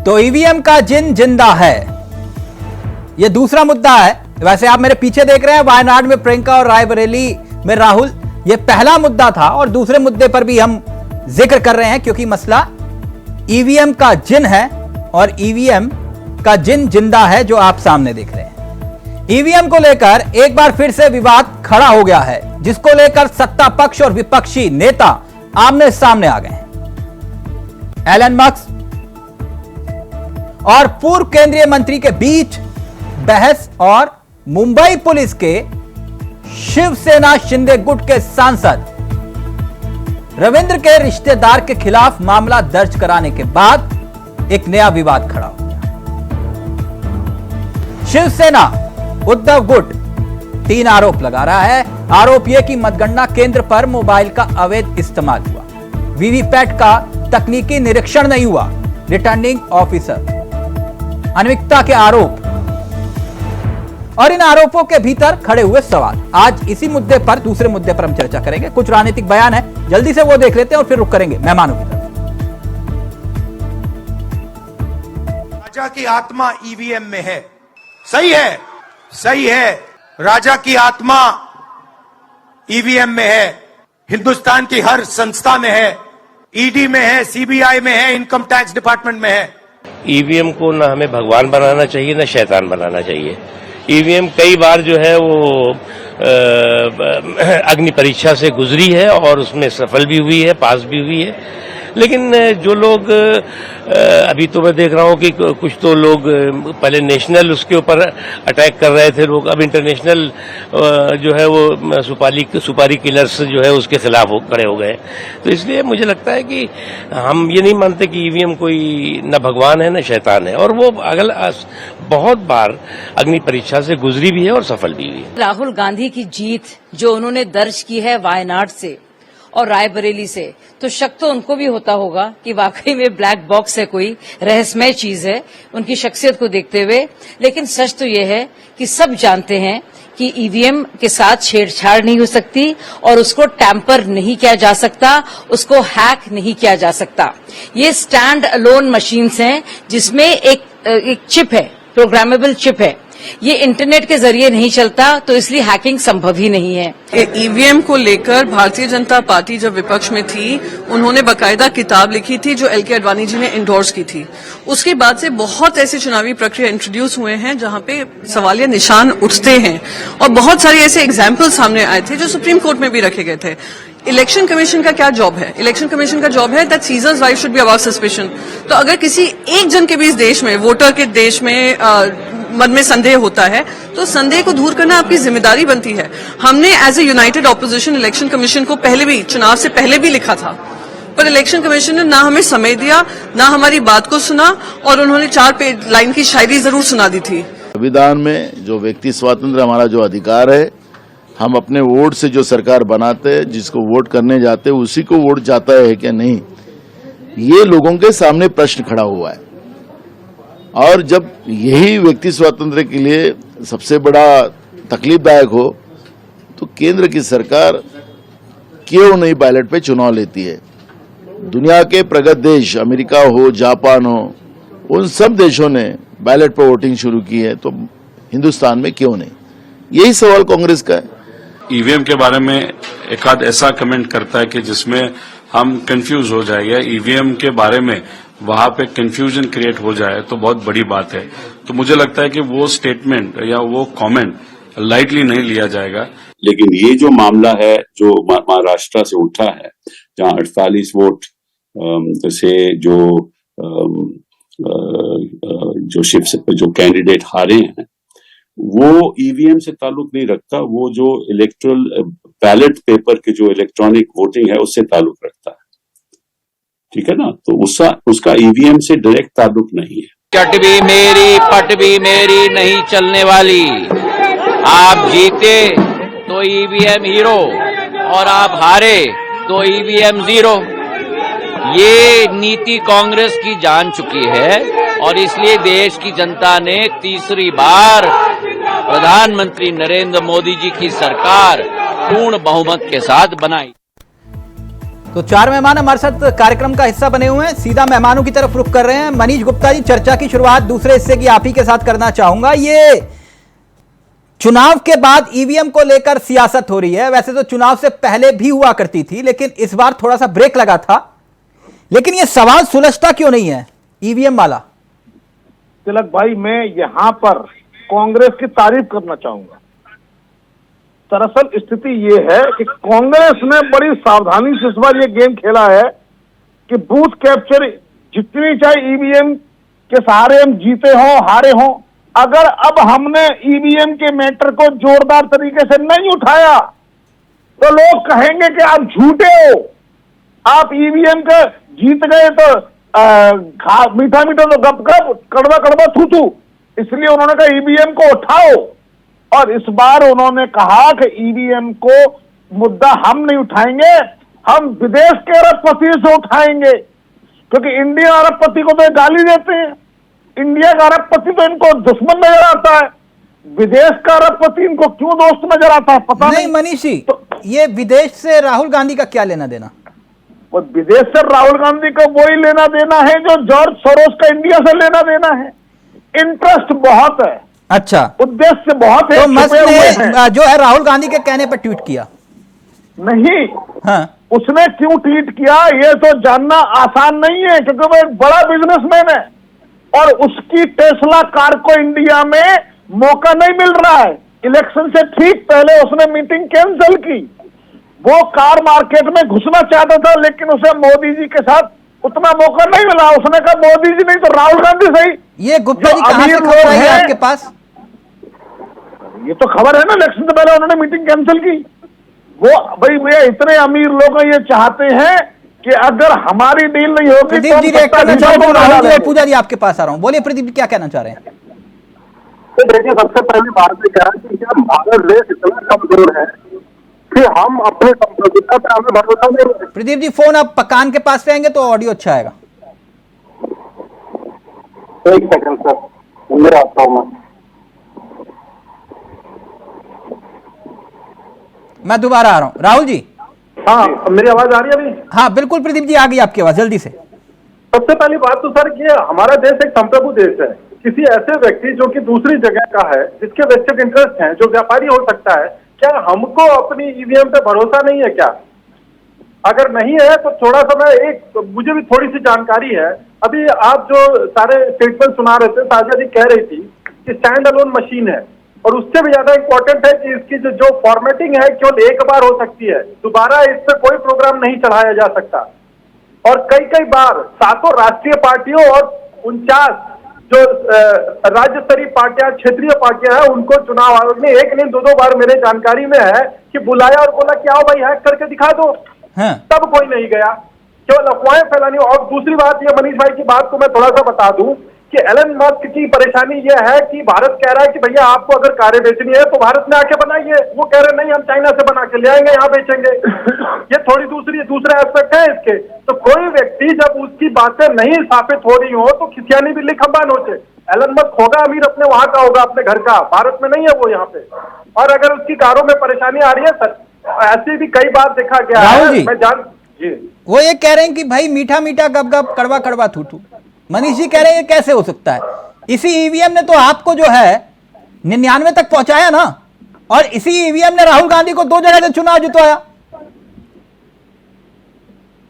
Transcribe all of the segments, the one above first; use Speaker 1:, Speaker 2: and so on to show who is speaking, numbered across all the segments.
Speaker 1: तो ईवीएम का जिन जिंदा है, यह दूसरा मुद्दा है। वैसे आप मेरे पीछे देख रहे हैं वायनाड में प्रियंका और रायबरेली में राहुल, यह पहला मुद्दा था और दूसरे मुद्दे पर भी हम जिक्र कर रहे हैं क्योंकि मसला ईवीएम का जिन है और ईवीएम का जिन जिंदा है जो आप सामने देख रहे हैं। ईवीएम को लेकर एक बार फिर से विवाद खड़ा हो गया है, जिसको लेकर सत्ता पक्ष और विपक्षी नेता आमने सामने आ गए हैं। एलन मस्क और पूर्व केंद्रीय मंत्री के बीच बहस और मुंबई पुलिस के शिवसेना शिंदे गुट के सांसद रविंद्र के रिश्तेदार के खिलाफ मामला दर्ज कराने के बाद एक नया विवाद खड़ा हो गया। शिवसेना उद्धव गुट 3 आरोप लगा रहा है। आरोप यह कि मतगणना केंद्र पर मोबाइल का अवैध इस्तेमाल हुआ, वीवीपैट का तकनीकी निरीक्षण नहीं हुआ, रिटर्निंग ऑफिसर अनियमितता के आरोप और इन आरोपों के भीतर खड़े हुए सवाल। आज इसी मुद्दे पर, दूसरे मुद्दे पर हम चर्चा करेंगे। कुछ राजनीतिक बयान है, जल्दी से वो देख लेते हैं और फिर रुक करेंगे मेहमानों की तरफ।
Speaker 2: राजा की आत्मा ईवीएम में है। सही है, सही है। राजा की आत्मा ईवीएम में है, हिंदुस्तान की हर संस्था में है, ईडी में है, सीबीआई में है, इनकम टैक्स डिपार्टमेंट में है।
Speaker 3: ईवीएम को ना हमें भगवान बनाना चाहिए ना शैतान बनाना चाहिए। ईवीएम कई बार जो है वो अग्नि परीक्षा से गुजरी है और उसमें सफल भी हुई है, पास भी हुई है। लेकिन जो लोग अभी तो मैं देख रहा हूं कि कुछ तो लोग पहले नेशनल उसके ऊपर अटैक कर रहे थे लोग, अब इंटरनेशनल जो है वो सुपारी किलर्स जो है उसके खिलाफ खड़े हो गए। तो इसलिए मुझे लगता है कि हम ये नहीं मानते कि ईवीएम कोई न भगवान है न शैतान है, और वो बहुत बार अग्नि परीक्षा से गुजरी भी है और सफल भी हुई है।
Speaker 4: राहुल गांधी की जीत जो उन्होंने दर्ज की है वायनाड से और रायबरेली से, तो शक तो उनको भी होता होगा कि वाकई में ब्लैक बॉक्स है, कोई रहस्यमय चीज है उनकी शख्सियत को देखते हुए। लेकिन सच तो ये है कि सब जानते हैं कि ईवीएम के साथ छेड़छाड़ नहीं हो सकती और उसको टैंपर नहीं किया जा सकता, उसको हैक नहीं किया जा सकता। ये स्टैंड अलोन मशीन्स हैं जिसमें एक चिप है, प्रोग्रामेबल चिप है। ये इंटरनेट के जरिए नहीं चलता, तो इसलिए हैकिंग संभव ही नहीं है।
Speaker 5: ईवीएम को लेकर भारतीय जनता पार्टी जब विपक्ष में थी, उन्होंने बाकायदा किताब लिखी थी जो एल के आडवाणी जी ने इंडोर्स की थी। उसके बाद से बहुत ऐसे चुनावी प्रक्रिया इंट्रोड्यूस हुए हैं जहां पे सवालिया निशान उठते हैं, और बहुत सारे ऐसे एग्जाम्पल सामने आए थे जो सुप्रीम कोर्ट में भी रखे गए थे। इलेक्शन कमीशन का क्या जॉब है? इलेक्शन कमीशन का जॉब है that Caesar's right should be about suspicion. तो अगर किसी एक जन के भी इस देश में, वोटर के देश में मन में संदेह होता है, तो संदेह को दूर करना आपकी जिम्मेदारी बनती है। हमने as a united opposition election commission को पहले भी, चुनाव से पहले भी लिखा था, पर इलेक्शन कमीशन ने ना हमें समय दिया, ना हमारी बात को सुना, और उन्होंने 4 लाइन की शायरी जरूर सुना दी थी।
Speaker 6: संविधान में जो व्यक्ति स्वातंत्र, हमारा जो अधिकार है, हम अपने वोट से जो सरकार बनाते हैं, जिसको वोट करने जाते हैं उसी को वोट जाता है क्या नहीं, ये लोगों के सामने प्रश्न खड़ा हुआ है। और जब यही व्यक्ति स्वातंत्र के लिए सबसे बड़ा तकलीफदायक हो, तो केंद्र की सरकार क्यों नहीं बैलेट पे चुनाव लेती है? दुनिया के प्रगत देश, अमेरिका हो, जापान हो, उन सब देशों ने बैलेट पर वोटिंग शुरू की है, तो हिंदुस्तान में क्यों नहीं? यही सवाल कांग्रेस का है।
Speaker 7: ईवीएम के बारे में एक आध ऐसा कमेंट करता है कि जिसमें हम कंफ्यूज हो जाएंगे, ईवीएम के बारे में वहां पे कंफ्यूजन क्रिएट हो जाए तो बहुत बड़ी बात है। तो मुझे लगता है कि वो स्टेटमेंट या वो कमेंट लाइटली नहीं लिया जाएगा।
Speaker 8: लेकिन ये जो मामला है जो महाराष्ट्र से उठा है, जहां 48 वोट से जो कैंडिडेट हारे हैं, वो ईवीएम से ताल्लुक नहीं रखता, वो जो इलेक्ट्रल बैलेट पेपर के जो इलेक्ट्रॉनिक वोटिंग है उससे ताल्लुक रखता है। ठीक है ना? तो उसका ईवीएम से डायरेक्ट ताल्लुक नहीं है।
Speaker 9: चट भी मेरी पट भी मेरी नहीं चलने वाली। आप जीते तो ईवीएम हीरो और आप हारे तो ईवीएम जीरो। ये नीति कांग्रेस की जान चुकी है और इसलिए देश की जनता ने तीसरी बार प्रधानमंत्री नरेंद्र मोदी जी की सरकार पूर्ण बहुमत के साथ बनाई।
Speaker 1: तो 4 मेहमान हमारे साथ कार्यक्रम का हिस्सा बने हुए हैं। सीधा मेहमानों की तरफ रुख कर रहे हैं। मनीष गुप्ता जी, चर्चा की शुरुआत दूसरे हिस्से की आप ही के साथ करना चाहूंगा। ये चुनाव के बाद ईवीएम को लेकर सियासत हो रही है। वैसे तो चुनाव से पहले भी हुआ करती थी, लेकिन इस बार थोड़ा सा ब्रेक लगा था। लेकिन ये सवाल सुलझता क्यों नहीं है ईवीएम वाला?
Speaker 10: तिलक भाई, मैं यहाँ पर कांग्रेस की तारीफ करना चाहूंगा। दरअसल स्थिति ये है कि कांग्रेस ने बड़ी सावधानी से इस बार ये गेम खेला है कि बूथ कैप्चर जितनी चाहे ईवीएम के सहारे हम जीते हों हारे हों, अगर अब हमने ईवीएम के मैटर को जोरदार तरीके से नहीं उठाया तो लोग कहेंगे कि आप झूठे हो, आप ईवीएम का जीत गए तो मीठा मीठा तो गप गप, कड़वा कड़वा थू थू। इसलिए उन्होंने कहा ईवीएम को उठाओ, और इस बार उन्होंने कहा कि ईवीएम को मुद्दा हम नहीं उठाएंगे, हम विदेश के अरबपति से उठाएंगे, क्योंकि इंडिया अरबपति को तो गाली देते हैं। इंडिया का अरबपति तो इनको दुश्मन नजर आता है, विदेश का अरबपति इनको क्यों दोस्त नजर आता है पता नहीं।
Speaker 1: मनीष जी, तो ये विदेश से राहुल गांधी का क्या लेना देना?
Speaker 10: और विदेश से राहुल गांधी को वही लेना देना है जो जॉर्ज सोरोस का इंडिया से लेना देना है। इंटरेस्ट बहुत है,
Speaker 1: अच्छा,
Speaker 10: उद्देश्य बहुत है।
Speaker 1: तो मस्त ने जो है राहुल गांधी के कहने पर ट्वीट किया
Speaker 10: नहीं,
Speaker 1: हाँ,
Speaker 10: उसने क्यों ट्वीट किया ये तो जानना आसान नहीं है, क्योंकि वो एक बड़ा बिजनेसमैन है और उसकी टेस्ला कार को इंडिया में मौका नहीं मिल रहा है। इलेक्शन से ठीक पहले उसने मीटिंग कैंसिल की। वो कार मार्केट में घुसना चाहता था, लेकिन उसे मोदी जी के साथ उतना मौका नहीं मिला। उसने कहा मोदी जी नहीं तो राहुल गांधी सही।
Speaker 1: ये गुप्ता जी कहां से खबर आई है आपके पास?
Speaker 10: ये तो खबर है ना, इलेक्शन से पहले उन्होंने मीटिंग कैंसिल की। वो भाई भैया इतने अमीर लोग ये चाहते हैं कि अगर हमारी डील नहीं होगी
Speaker 1: प्रदीप जी रिएक्ट करना चाहते हैं। राहुल जी, पूजा जी आपके पास आ रहा हूं, बोलिए प्रदीप जी क्या कहना चाह रहे हैं?
Speaker 11: तो देखिए, सबसे पहली बात ये क्या है कि क्या भारत देश इतना कमजोर है कि हम अपने संप्रभुता पर हमें भरोसा नहीं है।
Speaker 1: प्रदीप जी फोन आप कान के पास रहेंगे तो ऑडियो अच्छा आएगा।
Speaker 11: एक सेकंड सर, अंदर आता हूँ
Speaker 1: मैं दोबारा आ रहा हूं। राहुल जी,
Speaker 11: हाँ, मेरी आवाज आ रही है अभी?
Speaker 1: हाँ बिल्कुल प्रदीप जी, आ गई आपकी आवाज, जल्दी से।
Speaker 11: सबसे पहली बात तो सर ये हमारा देश एक संप्रभु देश है। किसी ऐसे व्यक्ति जो कि दूसरी जगह का है, जिसके वेस्टेड इंटरेस्ट हैं, जो व्यापारी हो सकता है, क्या हमको अपनी ईवीएम पे भरोसा नहीं है क्या? अगर नहीं है तो थोड़ा सा मुझे भी थोड़ी सी जानकारी है। अभी आप जो सारे स्टेटमेंट सुना रहे थे, साजिया जी कह रही थी कि स्टैंड अलोन मशीन है, और उससे भी ज्यादा इंपॉर्टेंट है कि इसकी जो फॉर्मेटिंग है केवल एक बार हो सकती है, दोबारा इस पर कोई प्रोग्राम नहीं चढ़ाया जा सकता। और कई बार 7 राष्ट्रीय पार्टियों और 49 जो राज्य स्तरीय पार्टियां, क्षेत्रीय पार्टियां हैं, उनको चुनाव आयोग ने एक नहीं 2 बार मेरे जानकारी में है कि बुलाया और बोला कि आओ भाई हैक करके दिखा दो,
Speaker 1: हाँ। तब
Speaker 11: कोई नहीं गया, केवल अफवाहें फैलानी। और दूसरी बात ये, मनीष भाई की बात को मैं थोड़ा सा बता दूं कि एलन मस्क की परेशानी यह है कि भारत कह रहा है कि भैया आपको अगर कारें बेचनी है तो भारत में आके बनाइए, वो कह रहे नहीं हम चाइना से बना के ले आएंगे, यहाँ बेचेंगे। ये थोड़ी दूसरा एस्पेक्ट है इसके। तो कोई व्यक्ति जब उसकी बातें नहीं स्थापित हो रही हो तो खिसियानी बिल्ली खंबा नोचे। एलन मस्क होगा अमीर, अपने वहां का होगा, अपने घर का, भारत में नहीं है वो यहाँ पे। और अगर उसकी कारों में परेशानी आ रही है सर, ऐसी भी कई बार देखा गया है। मैं जान जी,
Speaker 1: वो ये कह रहे हैं कि भाई मीठा मीठा गप गप, कड़वा कड़वा थू थू। मनीष जी कह रहे हैं ये कैसे हो सकता है? इसी ईवीएम ने तो आपको जो है 99 तक पहुंचाया ना, और इसी ईवीएम ने राहुल गांधी को 2 जगह से चुनाव जितवाया।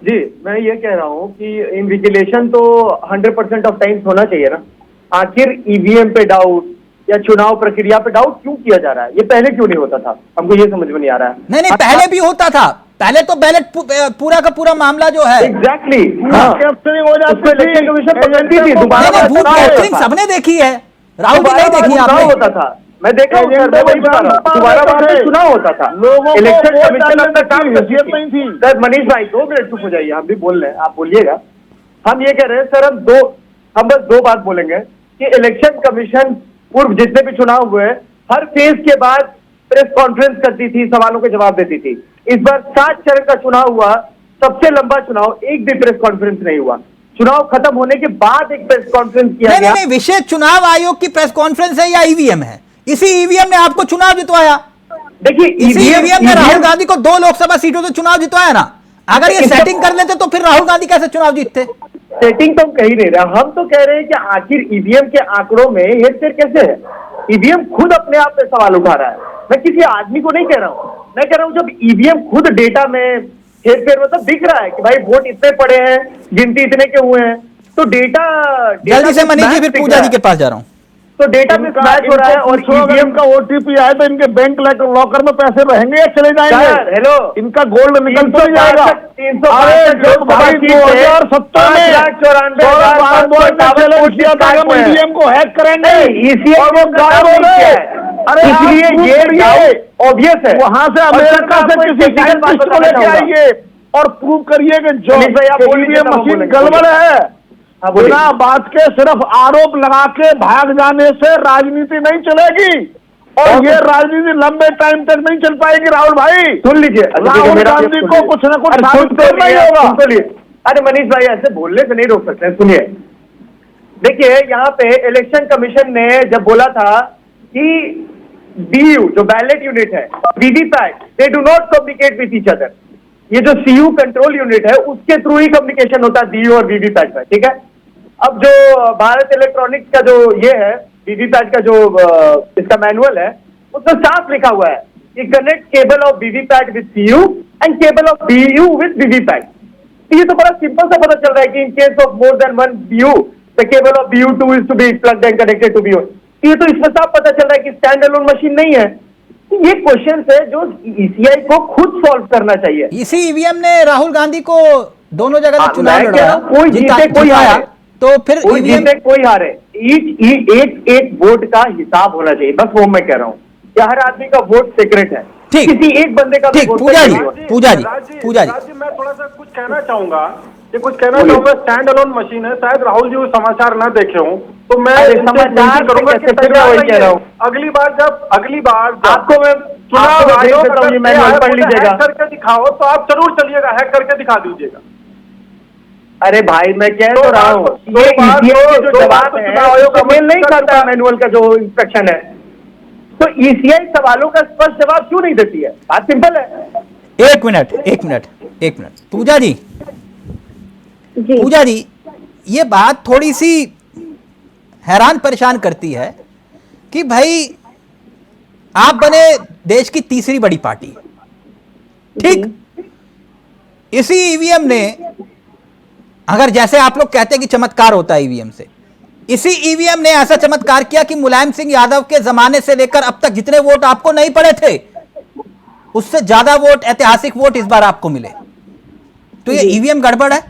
Speaker 12: जी, मैं ये कह रहा हूँ कि इन्विजिलेशन तो 100% ऑफ टाइम्स होना चाहिए ना। आखिर ईवीएम पे डाउट या चुनाव प्रक्रिया पे डाउट क्यों किया जा रहा है? ये पहले क्यों नहीं होता था? हमको ये समझ में नहीं आ रहा है।
Speaker 1: नहीं, पहले भी होता था। पहले तो बैलेट पूरा का पूरा मामला जो है
Speaker 12: एग्जैक्टली
Speaker 10: कैप्चरिंग हो जाती थी,
Speaker 1: दोबारा सबने देखी है, राहुल जी नहीं देखी आपने?
Speaker 12: होता था, मैं देखा हूं, दोबारा बार में चुनाव होता था, इलेक्शन कमीशन अपना काम नहीं थी। सर मनीष भाई 2 मिनट चुप हो जाइए, हम भी बोल रहे हैं, आप बोलिएगा। हम ये कह रहे हैं सर, हम बस 2 बात बोलेंगे कि इलेक्शन कमीशन पूर्व जितने भी चुनाव हुए हर फेज के बाद प्रेस कॉन्फ्रेंस करती थी, सवालों के जवाब देती थी। इस बार 7 चरण का चुनाव हुआ, सबसे लंबा चुनाव, एक भी प्रेस कॉन्फ्रेंस नहीं हुआ। चुनाव खत्म होने के बाद एक प्रेस कॉन्फ्रेंस किया गया।
Speaker 1: नहीं, विशेष चुनाव आयोग की प्रेस कॉन्फ्रेंस है या ईवीएम है? इसी ईवीएम ने आपको चुनाव जितवाया।
Speaker 12: देखिए,
Speaker 1: इसी ईवीएम ने राहुल गांधी को 2 लोकसभा सीटों से चुनाव जितवाया ना। अगर ये सेटिंग कर लेते तो फिर राहुल गांधी कैसे चुनाव जीतते?
Speaker 12: सेटिंग तो हम कह ही नहीं रहे, हम तो कह रहे हैं कि आखिर ईवीएम के आंकड़ों में हेरफेर कैसे है। ईवीएम खुद अपने आप पे सवाल उठा रहा है, मैं किसी आदमी को नहीं कह रहा हूं, मैं कह रहा हूं जब ईवीएम खुद डेटा में हेरफेर मतलब दिख रहा है कि भाई वोट इतने पड़े हैं, गिनती इतने के हुए हैं, तो डेटा
Speaker 1: जल्दी से मनीष जी, फिर पूजा जी के पास जा रहा हूं।
Speaker 12: तो डेटा में मैच हो रहा है। और ईवीएम का ओटीपी आए तो इनके बैंक लॉकर में पैसे रहेंगे या चले जाएंगे? हेलो, इनका गोल्ड निकल तो नहीं जाएगा? 362 में ईवीएम को हैक करेंगे, इसलिए ये ऑब्वियस है। वहां से अमेरिका से किसी साइंटिस्ट को लेके आइए और प्रूव करिए कि जो ईवीएम मशीन गड़बड़ है। बिना बात के सिर्फ आरोप लगा के भाग जाने से राजनीति नहीं चलेगी, और ये राजनीति लंबे टाइम तक नहीं चल पाएगी। राहुल भाई सुन लीजिए, राहुल गांधी को कुछ न कुछ साबित करना ही होगा। अरे मनीष भाई ऐसे बोलने से नहीं रोक सकते। सुनिए, देखिए यहाँ पे इलेक्शन कमीशन ने जब बोला था कि बीयू जो बैलेट यूनिट है, VVPAT, they do not communicate with each other, ये जो सीयू कंट्रोल यूनिट है उसके थ्रू ही कम्युनिकेशन होता है बीयू और वीवीपैट में, ठीक है। अब जो भारत इलेक्ट्रॉनिक्स का जो ये है वीवीपैट का जो इसका मैनुअल है, उसमें साफ लिखा हुआ है कि connect cable of VVPAT with CU and cable of BU with VVPAT. ये तो बड़ा सिंपल सा पता चल रहा है कि in case of more than one BU the cable of BU2 is to be plugged and connected to BU। ये तो इसमें साफ पता चल रहा है कि स्टैंड अलोन मशीन नहीं है। ये क्वेश्चन है जो ईसीआई को खुद सॉल्व करना चाहिए।
Speaker 1: इसी ईवीएम ने राहुल गांधी को दोनों जगह से चुनाव लड़ा,
Speaker 12: कोई जीते कोई हारे,
Speaker 1: तो फिर
Speaker 12: कोई जीते कोई हारे, एक वोट का हिसाब होना चाहिए, बस वो मैं कह रहा हूँ। कि हर आदमी का वोट सीक्रेट है,
Speaker 1: ठीक,
Speaker 12: किसी एक बंदे का
Speaker 1: ठीक। पूजा जी
Speaker 11: मैं थोड़ा सा कुछ कहना चाहूंगा, स्टैंड अलोन मशीन है, शायद राहुल जी वो समाचार न देखे हों, तो मैं समाचार करूंगा कि कह रहा हूँ अगली बार आपको मैं चुनाव आयोग पढ़ लीजिएगा, करके दिखाओ तो आप जरूर चलिएगा, हैक करके दिखा दीजिएगा।
Speaker 12: अरे भाई मैं कह तो रहा हूँ, ये जो जवाब है आयोग मेल नहीं करता मैनुअल का जो इंस्ट्रक्शन है, तो ईसीआई सवालों का स्पष्ट जवाब क्यों नहीं देती है? बात सिंपल है।
Speaker 1: एक मिनट पूजा जी, ये बात थोड़ी सी हैरान परेशान करती है कि भाई आप बने देश की तीसरी बड़ी पार्टी, ठीक, इसी ईवीएम ने, अगर जैसे आप लोग कहते हैं कि चमत्कार होता है ईवीएम से, इसी ईवीएम ने ऐसा चमत्कार किया कि मुलायम सिंह यादव के जमाने से लेकर अब तक जितने वोट आपको नहीं पड़े थे, उससे ज्यादा वोट, ऐतिहासिक वोट इस बार आपको मिले। तो ये ईवीएम गड़बड़ है।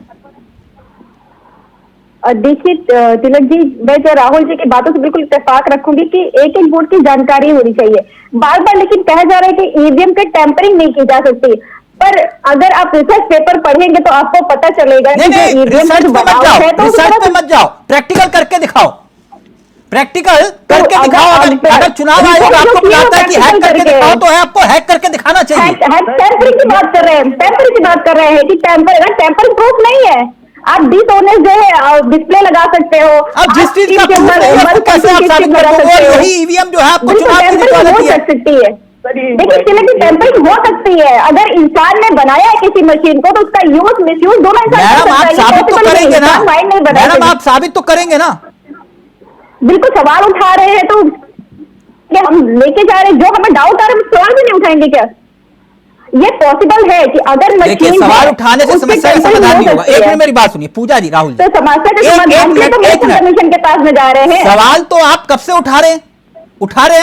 Speaker 13: देखिए तिलक जी, मैं जो राहुल जी की बातों से बिल्कुल इत्तेफाक रखूंगी कि एक एक वोट की जानकारी होनी चाहिए। बार बार लेकिन कहा जा रहा है कि ईवीएम पे टेम्परिंग नहीं की जा सकती, पर अगर आप रिसर्च पेपर पढ़ेंगे तो आपको पता चलेगा कि
Speaker 1: रिसर्च पे मत जाओ, प्रैक्टिकल करके दिखाओ, अगर चुनाव आयोग आपको बताता है कि हैक करके दिखाओ तो है, आपको हैक करके दिखाना चाहिए।
Speaker 13: टेम्परिंग की बात कर रहे हैं कि टेम्पर प्रूफ नहीं है, आप डिसऑनेस्ट जो है डिस्प्ले लगा सकते हो।
Speaker 1: अब जिस चीज का प्रूफ नहीं है कैसे आप साबित करोगे? यही ईवीएम जो है आपको चुनाव की
Speaker 13: हो सकती है, लेकिन टेम्परिंग हो सकती है। अगर इंसान ने बनाया है किसी मशीन को तो उसका यूज मिसयूज दोनों
Speaker 1: मैडम आप साबित तो करेंगे ना, मैडम आप साबित तो करेंगे ना।
Speaker 13: बिल्कुल, सवाल उठा रहे हैं तो क्या हम लेके जा रहे हैं? जो हमें डाउट आ रहा है हम सवाल भी नहीं उठाएंगे क्या? ये पॉसिबल है कि अगर
Speaker 1: देखिए सवाल उठाने से समस्या का समाधान नहीं होगा। एक मिनट मेरी बात सुनिए पूजा जी, राहुल जी,
Speaker 13: तो समस्या का समाधान के तो कमीशन के पास में जा रहे हैं।
Speaker 1: सवाल तो आप कब से उठा रहे हैं,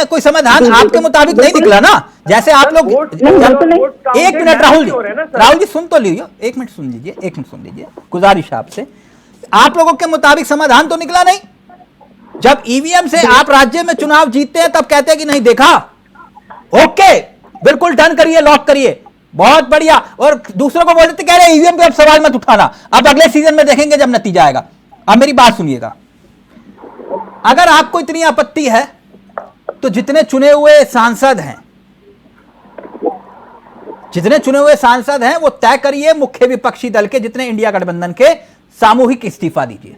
Speaker 1: कोई समाधान आपके मुताबिक नहीं निकला ना। जैसे आप लोग एक मिनट राहुल जी सुन तो लीजिए, एक मिनट सुन लीजिए, गुजारिश आपसे, आप लोगों के मुताबिक समाधान तो निकला नहीं। जब ईवीएम से आप राज्य में चुनाव जीतते हैं तब कहते हैं कि नहीं देखा, ओके बिल्कुल डन करिए, लॉक करिए, बहुत बढ़िया, और दूसरों को बोलते कह रहे ईवीएम पे अब सवाल मत उठाना, अब अगले सीजन में देखेंगे जब नतीजा आएगा। अब मेरी बात सुनिएगा, अगर आपको इतनी आपत्ति है तो जितने चुने हुए सांसद हैं वो तय करिए, मुख्य विपक्षी दल के जितने इंडिया गठबंधन के, सामूहिक इस्तीफा दीजिए।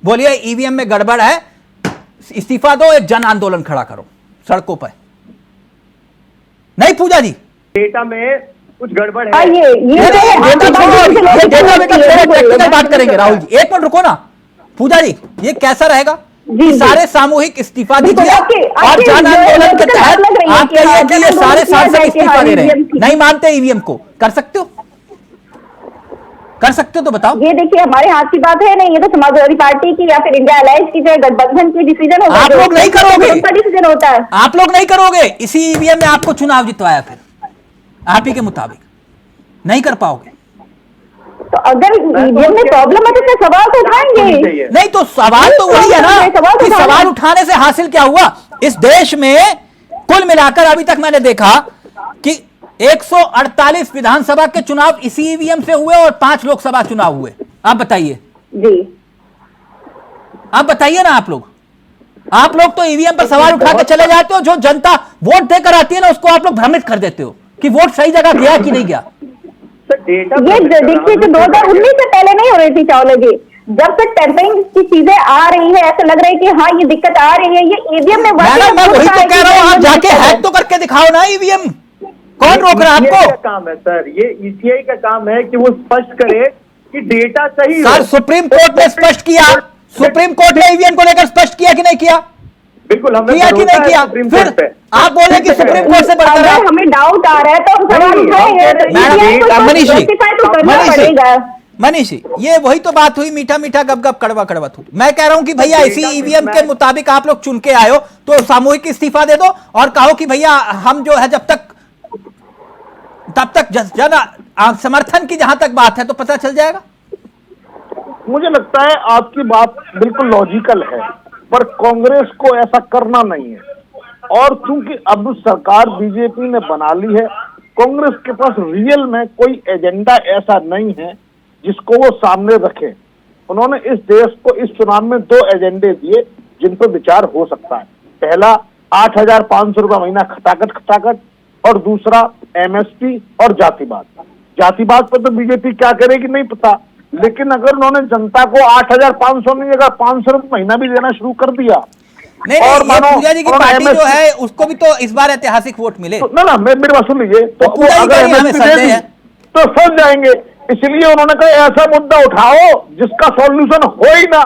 Speaker 1: बोलिए ईवीएम में गड़बड़ है, इस्तीफा दो, एक जन आंदोलन खड़ा करो सड़कों पर। नहीं पूजा जी,
Speaker 12: डेटा में कुछ गड़बड़ है।
Speaker 1: टेक्निकल बात करेंगे राहुल जी, एक मिनट रुको ना। पूजा जी, ये कैसा रहेगा कि सारे सामूहिक इस्तीफा दीजिए और जन आंदोलन के तहत आप कहिए कि ये सारे सांसद इस्तीफा दे रहे हैं, नहीं मानते ईवीएम को, कर सकते हो? कर सकते हो तो बताओ।
Speaker 13: ये देखिए हमारे हाथ की बात है नहीं, ये तो समाजवादी पार्टी की या फिर इंडिया अलायंस की, चाहे गठबंधन की डिसीजन होगा।
Speaker 1: आप लोग नहीं करोगे,
Speaker 13: उनका डिसीजन होता है।
Speaker 1: आप लोग नहीं करोगे, इसी ईवीएम में आपको चुनाव जितवाया, फिर आप ही के मुताबिक नहीं कर पाओगे।
Speaker 13: तो अगर ईवीएम में प्रॉब्लम है तो उसमें सवाल तो उठाएंगे।
Speaker 1: नहीं तो सवाल तो वही है ना कि सवाल उठाने से हासिल क्या हुआ? इस देश में कुल मिलाकर अभी तक मैंने देखा कि 148 विधानसभा के चुनाव इसी ईवीएम से हुए और 5 लोकसभा चुनाव हुए। आप बताइए
Speaker 13: जी,
Speaker 1: आप बताइए ना। आप लोग तो ईवीएम पर सवाल उठा के चले जाते हो, जो जनता वोट देकर आती है ना उसको आप लोग भ्रमित कर देते हो कि वोट सही जगह गया कि नहीं गया।
Speaker 13: ये देखिए जो 2019 से पहले नहीं हो रही थी चावला जी, जब से टेम्परिंग की चीजें आ रही है ऐसा लग रहा है कि हाँ ये दिक्कत आ रही है। ये ईवीएम में
Speaker 1: मैं वही तो कह रहा हूँ, आप जाके हैक तो करके दिखाओ ना ईवीएम। कौन रोक रहा है आपको?
Speaker 12: काम है सर, ये ईसीआई का काम है कि वो स्पष्ट करे कि डेटा सही
Speaker 1: सर सुप्रीम कोर्ट ने स्पष्ट किया, सुप्रीम कोर्ट ने ईवीएम को लेकर स्पष्ट किया कि नहीं किया?
Speaker 12: बिल्कुल हमने
Speaker 1: किया कि नहीं किया? फिर आप बोले कि सुप्रीम कोर्ट से बढ़कर है।
Speaker 13: हमें डाउट आ रहा है तो हम सवाल उठाएंगे।
Speaker 1: मनीष जी, ये वही तो बात हुई, मीठा मीठा गप गप कड़वा कड़वा थूट। मैं कह रहा हूं कि भैया इसी ईवीएम के मुताबिक आप लोग चुन के आए हो तो सामूहिक इस्तीफा दे दो और कहो कि भैया हम जो है तब तक जन समर्थन की जहां तक बात है तो पता चल जाएगा।
Speaker 10: मुझे लगता है आपकी बात बिल्कुल लॉजिकल है, पर कांग्रेस को ऐसा करना नहीं है। और चूंकि अब सरकार बीजेपी ने बना ली है, कांग्रेस के पास रियल में कोई एजेंडा ऐसा नहीं है जिसको वो सामने रखे। उन्होंने इस देश को इस चुनाव में 2 एजेंडे दिए जिन पर विचार हो सकता है। पहला 8,500 रुपया महीना खटाखट और दूसरा एमएसपी और जातिवाद। जातिवाद पर तो बीजेपी क्या करेगी नहीं पता, लेकिन अगर उन्होंने जनता को 8,500 नहीं अगर 500 रुपये महीना भी देना शुरू कर दिया
Speaker 1: नहीं, और पूजा जी की पार्टी जो है उसको भी तो इस बार ऐतिहासिक वोट मिले।
Speaker 10: ना मेरी बात सुन लीजिए, तो अगर एमएसपी दे दी तो समझ जाएंगे। इसलिए उन्होंने कहा ऐसा मुद्दा उठाओ जिसका सॉल्यूशन हो ही ना।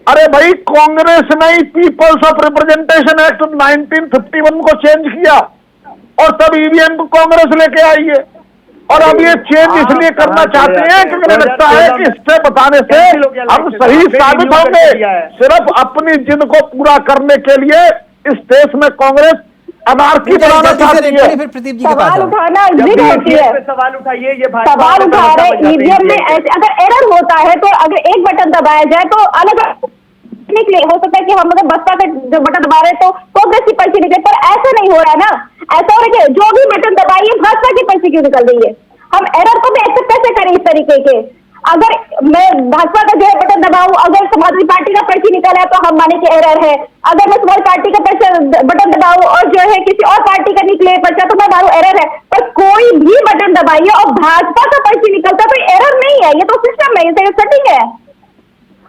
Speaker 10: अरे भाई कांग्रेस ने पीपल्स ऑफ रिप्रेजेंटेशन एक्ट 1951 को चेंज किया और तब ईवीएम को कांग्रेस लेके आई है। और अब ये चेंज इसलिए करना चाहते हैं क्योंकि मुझे लगता है कि इससे बताने से हम सही साबित होंगे। सिर्फ अपनी जिद को पूरा करने के लिए इस देश में कांग्रेस अनारकी बनाना चाहती है।
Speaker 1: फिर प्रदीप जी के पास
Speaker 13: सवाल उठाना जिद होती है।
Speaker 12: सवाल उठाइए, ये
Speaker 13: सवाल उठा रहे ईवीएम में ऐसे अगर एरर होता है तो अगर एक बटन दबाया जाए तो अलग निकले। हो सकता है कि हम अगर बसपा का जो बटन दबा रहे तो कांग्रेस की पर्ची निकले, पर ऐसा नहीं हो रहा है ना। ऐसा हो रहा है कि जो भी बटन दबाइए भाजपा की पर्ची क्यों निकल रही है? हम एरर को भी एक्सेप्ट कैसे करें इस तरीके के? अगर मैं भाजपा का जो है बटन दबाऊं, अगर समाजवादी पार्टी का पर्ची निकला है तो हम माने कि एरर है। अगर मैं समाजवादी पार्टी का बटन दबाऊं और जो है किसी और पार्टी का निकले पर्चा तो मैं मानू एरर है। पर कोई भी बटन दबाइए और भाजपा का पर्ची निकलता तो एरर नहीं है, ये तो सिस्टम है, ये सेटिंग है।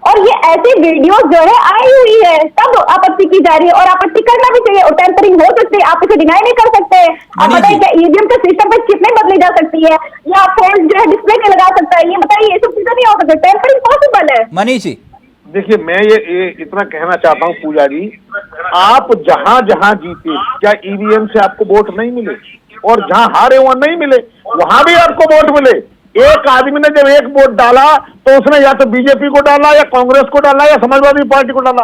Speaker 13: और ये ऐसी वीडियोस जो है आई हुई है तब आपत्ति की जा रही है, और आपत्ति करना भी चाहिए। और टेम्परिंग हो सकती है, आप इसे डिनाई नहीं कर सकते। आप बताइए क्या ईवीएम के सिस्टम पर चिप नहीं बदली जा सकती है या फोन जो है डिस्प्ले नहीं लगा सकता है? ये बताइए, ये सब चीजें नहीं हो सकती, टेम्परिंग पॉसिबल है।
Speaker 1: मनीष जी
Speaker 10: देखिए, मैं ये इतना कहना चाहता हूँ पूजा जी, आप जहां जहां जीते क्या ईवीएम से आपको वोट नहीं मिले? और जहां हारे वहां नहीं मिले, वहां भी आपको वोट मिले। एक आदमी ने जब एक वोट डाला तो उसने या तो बीजेपी को डाला या कांग्रेस को डाला या समाजवादी पार्टी को डाला।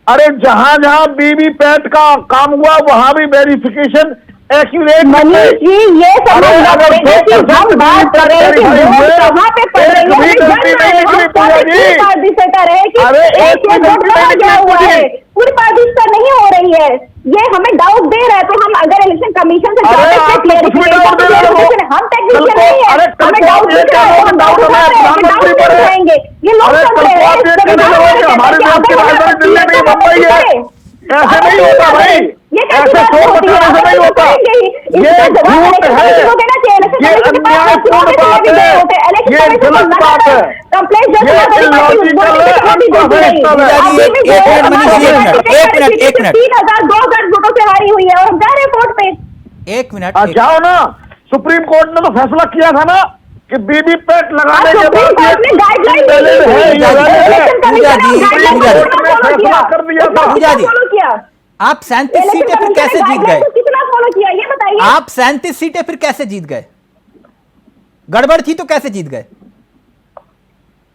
Speaker 10: अरे जहां जहां वीवीपैट का काम हुआ वहां भी वेरिफिकेशन एक्यूरेट।
Speaker 13: मनीष जी ये समझना पड़ेगा कि हम बात कर रहे हैं कि वोट कहां पे पड़ रही है, पूरी पारदर्शिता नहीं हो रही है। ये हमें डाउट दे रहा है तो हम अगर इलेक्शन कमीशन से हम टेक्नीशियन नहीं है, हमें डाउट दिख रहा है, हम डाउट उठा रहे हैं, डाउट उठाएंगे। ये लोग
Speaker 10: ऐसे नहीं होता भाई, ऐसे सोच ऐसे नहीं होता। ये झूठ है, ये अन्यायपूर्ण बात है, ये गलत बात है, ये इलॉजिकल है।
Speaker 13: 3,200 वोटों से हारी हुई है और हम जा रहे हैं वोट पे।
Speaker 1: एक मिनट
Speaker 10: जाओ ना, सुप्रीम कोर्ट ने तो फैसला किया था ना कि वीवीपैट लगाने के बाद फैसला कर दिया था।
Speaker 1: पूजा जी, आप 37 सीटें फिर कैसे जीत गए?
Speaker 13: कितना फॉलो किया ये बताइए।
Speaker 1: आप 37 सीटें फिर कैसे जीत गए? गड़बड़ थी तो कैसे जीत गए?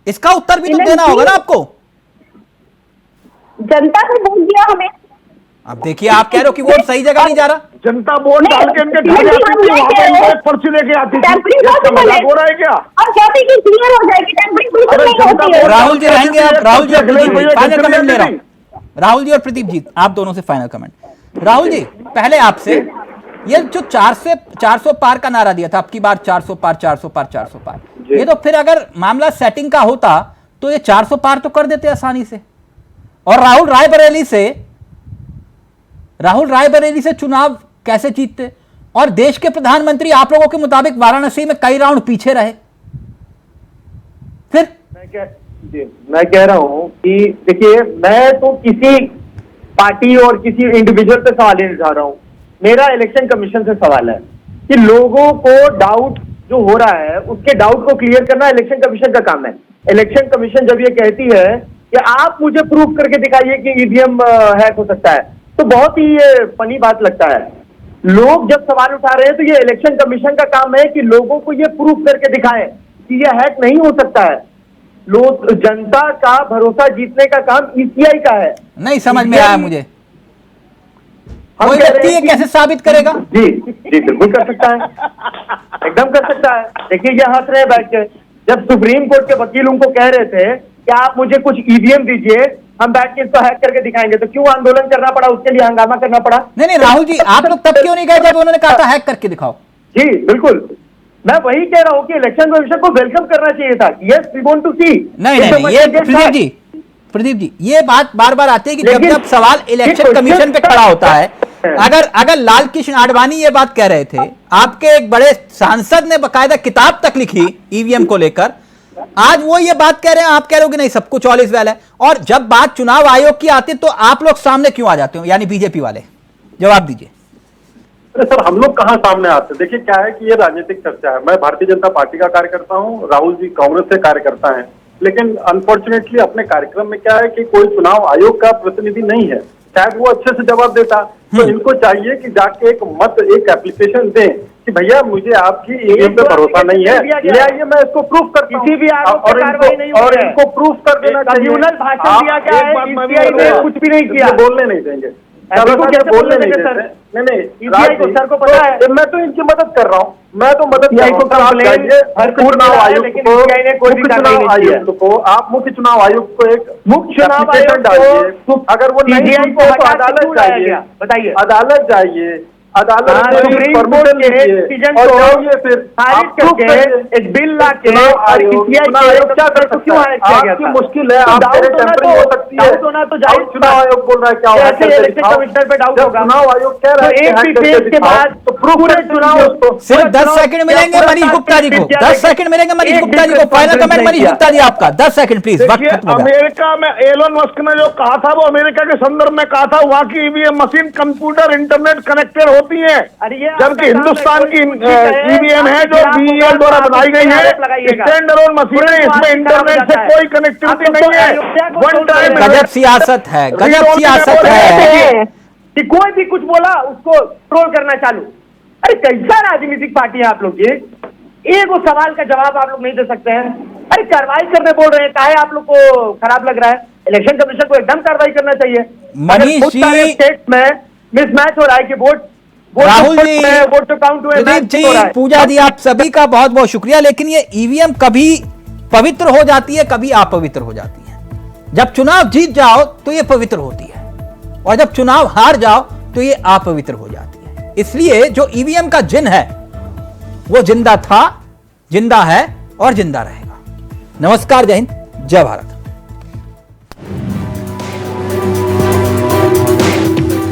Speaker 1: इसका उत्तर भी तो देना होगा ना आपको।
Speaker 13: जनता ने वोट दिया हमें।
Speaker 1: अब देखिए, आप कह रहे हो कि वोट सही जगह नहीं जा रहा।
Speaker 10: जनता वोट डाल के इनके घर जाती थी, वहां पे इनको पर्ची लेके आती थी। मजाक हो रहा है क्या?
Speaker 13: और कहते कि क्लियर हो जाएगी, टेम्परिंग बिल्कुल नहीं होती है।
Speaker 1: राहुल जी रहेंगे आप? राहुल जी और प्रदीप जी, फाइनल कमेंट ले रहा हूं। राहुल जी और प्रदीप जी, आप दोनों से फाइनल कमेंट। राहुल जी, पहले आपसे, ये जो 400 पार का नारा दिया था, अब की बार 400 पार 400 पार 400 पार, ये तो फिर अगर मामला सेटिंग का होता तो ये 400 पार तो कर देते आसानी से। और राहुल रायबरेली से चुनाव कैसे जीतते? और देश के प्रधानमंत्री आप लोगों के मुताबिक वाराणसी में कई राउंड पीछे रहे। फिर
Speaker 12: मैं कह रहा हूं कि देखिए, मैं तो किसी पार्टी और किसी इंडिविजुअल पे सवाल नहीं उठा रहा हूं। मेरा इलेक्शन कमीशन से सवाल है कि लोगों को डाउट जो हो रहा है उसके डाउट को क्लियर करना इलेक्शन कमीशन का काम है। इलेक्शन कमीशन जब ये कहती है कि आप मुझे प्रूव करके दिखाइए कि ईवीएम हैक हो सकता है, तो बहुत ही ये फनी बात लगता है। लोग जब सवाल उठा रहे हैं तो ये इलेक्शन कमीशन का काम है कि लोगों को ये प्रूव करके दिखाएं कि ये हैक नहीं हो सकता है। लोग, जनता का भरोसा जीतने का काम ईसीआई का है।
Speaker 1: नहीं समझ में आया मुझे। कोई व्यक्ति ये कैसे साबित करेगा?
Speaker 12: जी बिल्कुल कर सकता है, एकदम कर सकता है। देखिए, ये हंस रहे बैठ के। जब सुप्रीम कोर्ट के वकील उनको कह रहे थे कि आप मुझे कुछ ईवीएम दीजिए, हम बैठ के इसको हैक करके दिखाएंगे, तो क्यों आंदोलन करना पड़ा, उसके लिए हंगामा करना पड़ा?
Speaker 1: नहीं राहुल जी, आप लोग तब क्यों नहीं गए जब उन्होंने कहा था हैक करके दिखाओ?
Speaker 12: जी बिल्कुल, मैं वही कह रहा हूँ कि इलेक्शन कमीशन को वेलकम करना चाहिए था। यस, वी वांट टू सी।
Speaker 1: नहीं, ये प्रदीप जी, ये बात बार बार आती है कि जब सवाल इलेक्शन कमीशन पे खड़ा होता है, अगर लाल कृष्ण आडवाणी ये बात कह रहे थे, आपके एक बड़े सांसद ने बकायदा किताब तक लिखी ईवीएम को लेकर, आज वो ये बात कह रहे हैं, आप कह रहे हो कि नहीं सब कुछ ऑल इज वेल है। और जब बात चुनाव आयोग की आती तो आप लोग सामने क्यों आ जाते हो, यानी बीजेपी वाले? जवाब दीजिए।
Speaker 11: सर, हम लोग कहाँ सामने आते हैं? देखिए, क्या है कि ये राजनीतिक चर्चा है। मैं भारतीय जनता पार्टी का कार्यकर्ता हूँ, राहुल जी कांग्रेस से कार्यकर्ता हैं, लेकिन अनफॉर्चुनेटली अपने कार्यक्रम में क्या है कि कोई चुनाव आयोग का प्रतिनिधि नहीं है। शायद वो अच्छे से जवाब देता। तो इनको चाहिए कि जाके एक एप्लीकेशन दें कि भैया मुझे आपकी ईवीएम पे भरोसा नहीं है, ले आइए, मैं इसको प्रूफ करता हूँ। और इनको प्रूफ कर देना चाहिए।
Speaker 12: भाषण दिया गया है, ईसीआई ने कुछ भी नहीं किया,
Speaker 11: बोलने नहीं देंगे, बोलने नहीं देंगे। नहीं, ईसीआई को सर को पता है, मैं तो इनकी मदद कर रहा हूँ। मैं तो मदद कर रहा हूँ। चुनाव आयुक्त को, आप मुख्य चुनाव आयुक्त को एक मुख्य चुनाव आयुक्त डालिए। अगर वो नहीं तो अदालत जाइए, बताइए, अदालत जाइए, अदालत परमिशन लीजिए और जाइए, फिर एक बिल ला के आपकी मुश्किल है, आप टेम्परिंग हो सकती है, चुनाव आयोग बोल रहा है क्या कमिश्नर पे डाउट होगा, चुनाव आयोग कह रहा है के बाद तो पूरे चुनाव।
Speaker 1: सिर्फ 10 सेकंड मिलेंगे मनीष गुप्ता जी को, 10 सेकंड मिलेंगे मनीष गुप्ता जी को। फाइनल कमेंट मनीष गुप्ता जी आपका, 10 सेकंड प्लीज।
Speaker 10: अमेरिका में एलोन मस्क ने जो कहा था, वो अमेरिका के संदर्भ में कहा था, वहाँ की EVM machine computer internet connected होती है, जबकि हिंदुस्तान की ईवीएम है जो बीईएल द्वारा बनाई गई है, स्टैंड अलोन मशीन है, इसमें इंटरनेट से कोई कनेक्टिविटी नहीं है। वन टाइम
Speaker 1: गजब सियासत है, गजब सियासत है
Speaker 12: कि कोई भी कुछ बोला उसको ट्रोल करना चालू। अरे कैसा राजनीतिक पार्टी है आप लोग? ये एक वो सवाल का जवाब आप लोग नहीं दे सकते हैं। अरे कार्रवाई करने बोल रहे हैं, काहे आप लोग को खराब लग रहा है? इलेक्शन कमीशन को एकदम कार्रवाई करना चाहिए।
Speaker 1: मनीष जी,
Speaker 12: स्टेट में मिसमैच हो रहा है कि वोट
Speaker 1: राहुल जी,
Speaker 12: वोट तो काउंट हुए,
Speaker 1: प्रदीप जी, पूजा जी, आप सभी का बहुत बहुत शुक्रिया। लेकिन ये ईवीएम कभी पवित्र हो जाती है, कभी अपवित्र हो जाती है। जब चुनाव जीत जाओ तो ये पवित्र होती है, और जब चुनाव हार जाओ तो ये अपवित्र हो जाती है। इसलिए जो ईवीएम का जिन है वो जिंदा था, जिंदा है और जिंदा रहेगा। नमस्कार, जय हिंद, जय भारत।